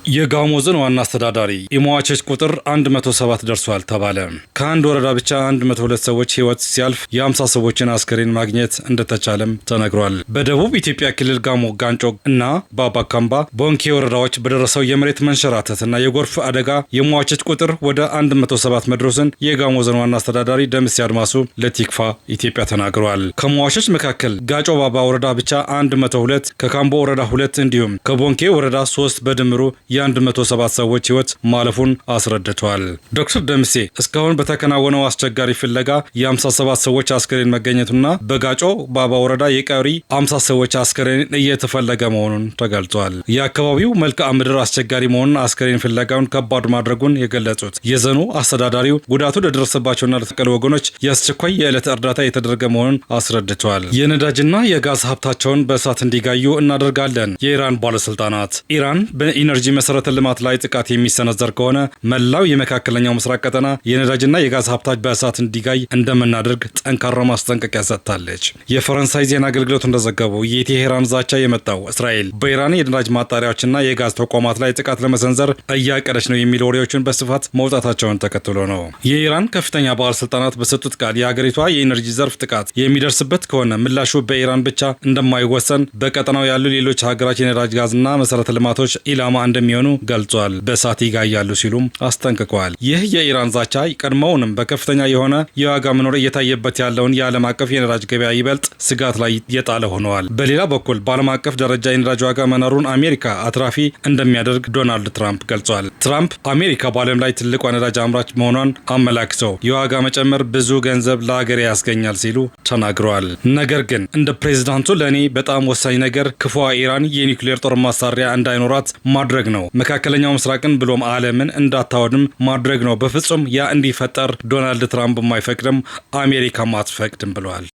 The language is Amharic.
የጋሞ ዞን ዋና አስተዳዳሪ የሟቾች ቁጥር 107 ደርሷል ተባለ። ከአንድ ወረዳ ብቻ 102 ሰዎች ህይወት ሲያልፍ የ50 ሰዎችን አስከሬን ማግኘት እንደተቻለም ተነግሯል። በደቡብ ኢትዮጵያ ክልል ጋሞ ጋንጮ እና ባባካምባ ቦንኬ ወረዳዎች በደረሰው የመሬት መንሸራተትና የጎርፍ አደጋ የሟቾች ቁጥር ወደ 107 መድረሱን የጋሞ ዞን ዋና አስተዳዳሪ ደምሴ አድማሱ ለቲክፋ ኢትዮጵያ ተናግረዋል። ከሟቾች መካከል ጋጮ ባባ ወረዳ ብቻ 102፣ ከካምቦ ወረዳ 2 እንዲሁም ከቦንኬ ወረዳ 3 በድምሩ የ107 ሰዎች ህይወት ማለፉን አስረድተዋል። ዶክተር ደምሴ እስካሁን በተከናወነው አስቸጋሪ ፍለጋ የ57 ሰዎች አስከሬን መገኘቱና በጋጮ ባባ ወረዳ የቀሪ 50 ሰዎች አስከሬን እየተፈለገ መሆኑን ተገልጿል። የአካባቢው መልክዓ ምድር አስቸጋሪ መሆኑን አስከሬን ፍለጋውን ከባድ ማድረጉን የገለጹት የዞኑ አስተዳዳሪው ጉዳቱ ለደረሰባቸውና ለተቀሉ ወገኖች የአስቸኳይ የዕለት እርዳታ የተደረገ መሆኑን አስረድተዋል። የነዳጅና የጋዝ ሀብታቸውን በእሳት እንዲጋዩ እናደርጋለን። የኢራን ባለስልጣናት ኢራን በኢነርጂ መሰረተ ልማት ላይ ጥቃት የሚሰነዘር ከሆነ መላው የመካከለኛው ምስራቅ ቀጠና የነዳጅና የጋዝ ሀብታች በእሳት እንዲጋይ እንደምናደርግ ጠንካራ ማስጠንቀቂያ ሰጥታለች። የፈረንሳይ ዜና አገልግሎት እንደዘገበው የቴሄራን ዛቻ የመጣው እስራኤል በኢራን የነዳጅ ማጣሪያዎችና የጋዝ ተቋማት ላይ ጥቃት ለመሰንዘር እያቀደች ነው የሚሉ ወሬዎችን በስፋት መውጣታቸውን ተከትሎ ነው። የኢራን ከፍተኛ ባለስልጣናት በሰጡት ቃል የሀገሪቷ የኢነርጂ ዘርፍ ጥቃት የሚደርስበት ከሆነ ምላሹ በኢራን ብቻ እንደማይወሰን በቀጠናው ያሉ ሌሎች ሀገራት የነዳጅ ጋዝና መሰረተ ልማቶች ኢላማ እንደሚሆኑ ገልጿል። በእሳት ይጋያሉ ሲሉም አስጠንቅቀዋል። ይህ የኢራን ዛቻ ቀድሞውንም በከፍተኛ የሆነ የዋጋ መኖር እየታየበት ያለውን የዓለም አቀፍ የነዳጅ ገበያ ይበልጥ ስጋት ላይ የጣለ ሆነዋል። በሌላ በኩል በዓለም አቀፍ ደረጃ የነዳጅ ዋጋ መኖሩን አሜሪካ አትራፊ እንደሚያደርግ ዶናልድ ትራምፕ ገልጿል። ትራምፕ አሜሪካ በዓለም ላይ ትልቋ ነዳጅ አምራች መሆኗን አመላክተው የዋጋ መጨመር ብዙ ገንዘብ ለሀገሬ ያስገኛል ሲሉ ተናግረዋል። ነገር ግን እንደ ፕሬዝዳንቱ ለእኔ በጣም ወሳኝ ነገር ክፉዋ ኢራን የኒውክሌር ጦር መሳሪያ እንዳይኖራት ማድረግ ነው። መካከለኛው ምስራቅን ብሎም ዓለምን እንዳታወድም ማድረግ ነው። በፍጹም ያ እንዲፈጠር ዶናልድ ትራምፕ የማይፈቅድም፣ አሜሪካም አትፈቅድም ብለዋል።